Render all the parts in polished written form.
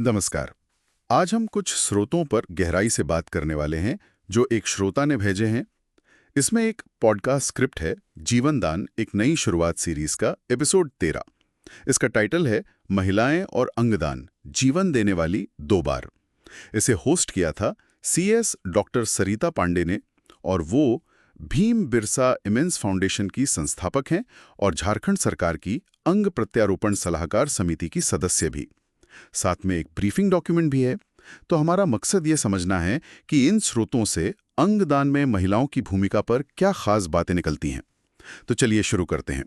नमस्कार। आज हम कुछ स्रोतों पर गहराई से बात करने वाले हैं जो एक श्रोता ने भेजे हैं। इसमें एक पॉडकास्ट स्क्रिप्ट है, जीवन दान एक नई शुरुआत सीरीज का एपिसोड 13। इसका टाइटल है महिलाएं और अंगदान, जीवन देने वाली 2 बार। इसे होस्ट किया था CS डॉक्टर सरिता पांडे ने, और वो भीम बिरसा इमेंस फाउंडेशन की संस्थापक हैं और झारखंड सरकार की अंग प्रत्यारोपण सलाहकार समिति की सदस्य भी। साथ में एक ब्रीफिंग डॉक्यूमेंट भी है। तो हमारा मकसद ये समझना है कि इन स्रोतों से अंगदान में महिलाओं की भूमिका पर क्या खास बातें निकलती हैं। तो चलिए शुरू करते हैं।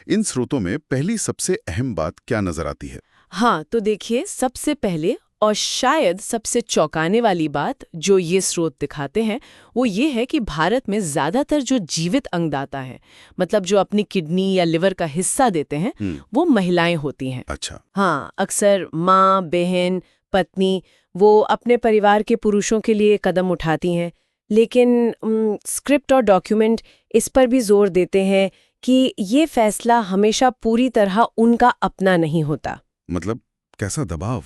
इन स्रोतों में पहली सबसे अहम बात क्या नजर आती है? हाँ, तो देखिए, सबसे पहले और शायद सबसे चौंकाने वाली बात जो ये स्रोत दिखाते हैं वो ये है कि भारत में ज्यादातर जो जीवित अंगदाता है, मतलब जो अपनी किडनी या लिवर का हिस्सा देते हैं, वो महिलाएं होती हैं। अच्छा। हाँ, अक्सर माँ, बहन, पत्नी वो अपने परिवार के पुरुषों के लिए कदम उठाती हैं। लेकिन स्क्रिप्ट और डॉक्यूमेंट इस पर भी जोर देते हैं कि ये फैसला हमेशा पूरी तरह उनका अपना नहीं होता। मतलब कैसा दबाव?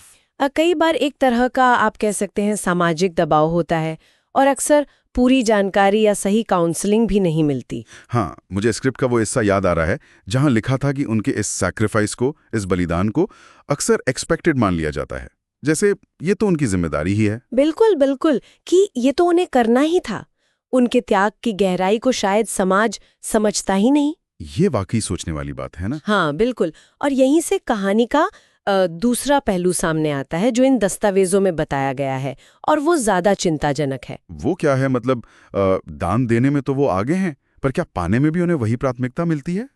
कई बार एक तरह का आप कह सकते हैं सामाजिक दबाव होता है, और अक्सर पूरी जानकारी या सही काउंसलिंग भी नहीं मिलती। हाँ, मुझे स्क्रिप्ट का वो हिस्सा याद आ रहा है जहां लिखा था कि उनके इस सैक्रिफाइस को, इस बलिदान को अक्सर एक्सपेक्टेड मान लिया जाता है, जैसे ये तो उनकी जिम्मेदारी ही है। बिल्कुल बिल्कुल, कि ये तो उन्हें करना ही था। उनके त्याग की गहराई को शायद समाज समझता ही नहीं। ये वाकई सोचने वाली बात है ना? हाँ बिल्कुल, और यहीं से कहानी का दूसरा पहलू सामने आता है जो इन दस्तावेजों में बताया गया है, और वो ज्यादा चिंताजनक है। वो क्या है? मतलब दान देने में तो वो आगे हैं, पर क्या पाने में भी उन्हें वही प्राथमिकता मिलती है?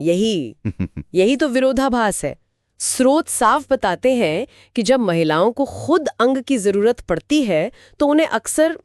यही तो विरोधाभास है। स्रोत साफ बताते हैं कि जब महिलाओं को खुद अंग की जरूरत पड़ती है तो उन्हें अक्सर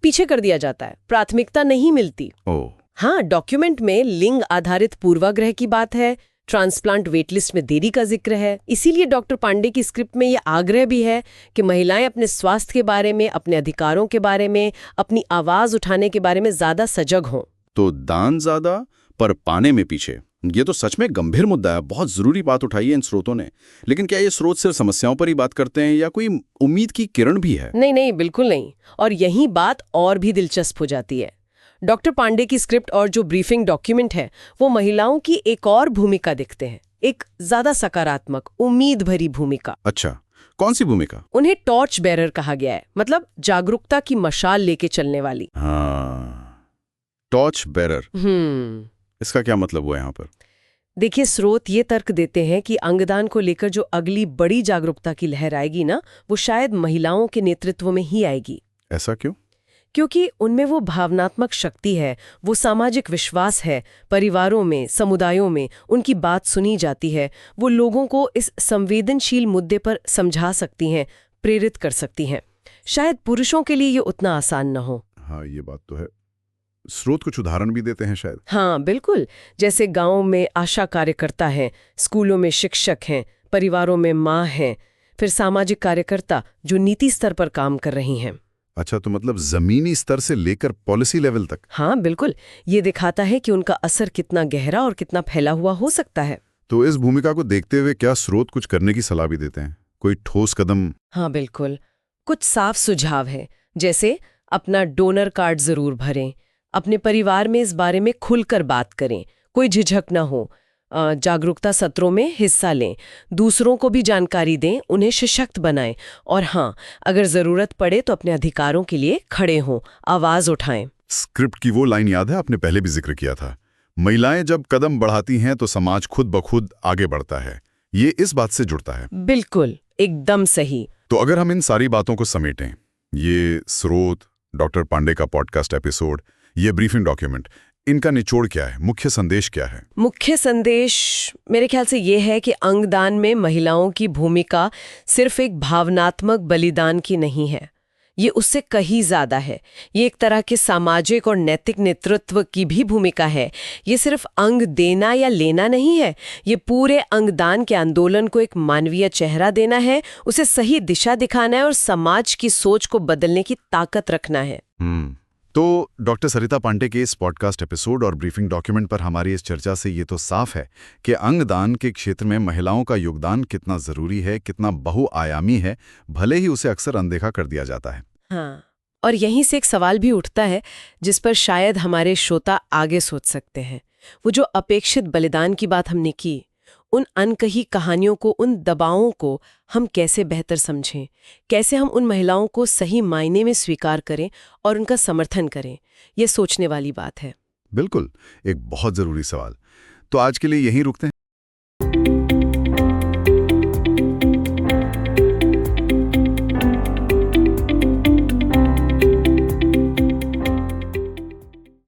पीछे कर दिया जाता है, प्राथमिकता नहीं मिलती। हाँ, डॉक्यूमेंट में लिंग आधारित पूर्वाग्रह की बात है, ट्रांसप्लांट वेटलिस्ट में देरी का जिक्र है। इसीलिए डॉक्टर पांडे की स्क्रिप्ट में ये आग्रह भी है कि महिलाएं अपने स्वास्थ्य के बारे में, अपने अधिकारों के बारे में, अपनी आवाज उठाने के बारे में ज्यादा सजग हों। तो दान ज्यादा पर पाने में पीछे, ये तो सच में गंभीर मुद्दा है। बहुत जरूरी बात उठाई है इन स्रोतों ने। लेकिन क्या ये स्रोत सिर्फ समस्याओं पर ही बात करते हैं या कोई उम्मीद की किरण भी है? नहीं, बिल्कुल नहीं। और यही बात और भी दिलचस्प हो जाती है। डॉक्टर पांडे की स्क्रिप्ट और जो ब्रीफिंग डॉक्यूमेंट है वो महिलाओं की एक और भूमिका दिखते हैं, एक ज्यादा सकारात्मक, उम्मीद भरी भूमिका। अच्छा, कौन सी भूमिका? उन्हें टॉर्च बेरर कहा गया है, मतलब जागरूकता की मशाल लेके चलने वाली। हाँ, टॉर्च बेरर। इसका क्या मतलब हुआ यहाँ पर? देखिए, स्रोत ये तर्क देते हैं कि अंगदान को लेकर जो अगली बड़ी जागरूकता की लहर आएगी ना, वो शायद महिलाओं के नेतृत्व में ही आएगी। ऐसा क्यों? क्योंकि उनमें वो भावनात्मक शक्ति है, वो सामाजिक विश्वास है, परिवारों में, समुदायों में उनकी बात सुनी जाती है, वो लोगों को इस संवेदनशील मुद्दे पर समझा सकती हैं, प्रेरित कर सकती हैं। शायद पुरुषों के लिए ये उतना आसान न हो। हाँ, ये बात तो है। स्रोत कुछ उदाहरण भी देते हैं शायद। हाँ बिल्कुल, जैसे गाँव में आशा कार्यकर्ता हैं, स्कूलों में शिक्षक हैं, परिवारों में माँ हैं, फिर सामाजिक कार्यकर्ता जो नीति स्तर पर काम कर रही हैं। अच्छा, तो मतलब जमीनी स्तर से लेकर पॉलिसी लेवल तक। हाँ बिल्कुल, ये दिखाता है कि उनका असर कितना गहरा और कितना फैला हुआ हो सकता है। तो इस भूमिका को देखते हुए क्या स्रोत कुछ करने की सलाह भी देते हैं? कोई ठोस कदम? हाँ बिल्कुल, कुछ साफ सुझाव है, जैसे अपना डोनर कार्ड जरूर भरें, अपने परिवार में इस बारे में खुलकर बात करें, कोई झिझक ना हो, जागरूकता सत्रों में हिस्सा लें, दूसरों को भी जानकारी दें, उन्हें सशक्त बनाएं, और हाँ, अगर जरूरत पड़े तो अपने अधिकारों के लिए खड़े हों, आवाज उठाएं। स्क्रिप्ट की वो लाइन याद है, आपने पहले भी जिक्र किया था, महिलाएं जब कदम बढ़ाती हैं तो समाज खुद ब खुद आगे बढ़ता है। ये इस बात से जुड़ता है। बिल्कुल, एकदम सही। तो अगर हम इन सारी बातों को समेटें, ये स्रोत, डॉक्टर पांडे का पॉडकास्ट एपिसोड, ये ब्रीफिंग डॉक्यूमेंट, इनका निचोड़ क्या है? मुख्य संदेश क्या है? मुख्य संदेश मेरे ख्याल से ये है कि अंगदान में महिलाओं की भूमिका सिर्फ एक भावनात्मक बलिदान की नहीं है, ये उससे कहीं ज्यादा है। ये एक तरह के सामाजिक और नैतिक नेतृत्व की भी भूमिका है। ये सिर्फ अंग देना या लेना नहीं है, ये पूरे अंगदान के आंदोलन को एक मानवीय चेहरा देना है, उसे सही दिशा दिखाना है और समाज की सोच को बदलने की ताकत रखना है। तो डॉक्टर सरिता पांडे के इस पॉडकास्ट एपिसोड और ब्रीफिंग डॉक्यूमेंट पर हमारी इस चर्चा से ये तो साफ है कि अंगदान के क्षेत्र में महिलाओं का योगदान कितना ज़रूरी है, कितना बहुआयामी है, भले ही उसे अक्सर अनदेखा कर दिया जाता है। हाँ, और यहीं से एक सवाल भी उठता है जिस पर शायद हमारे श्रोता आगे सोच सकते हैं। वो जो अपेक्षित बलिदान की बात हमने की, उन अनकही कहानियों को, उन दबावों को हम कैसे बेहतर समझें, कैसे हम उन महिलाओं को सही मायने में स्वीकार करें और उनका समर्थन करें, ये सोचने वाली बात है। बिल्कुल, एक बहुत ज़रूरी सवाल। तो आज के लिए यहीं रुकते हैं।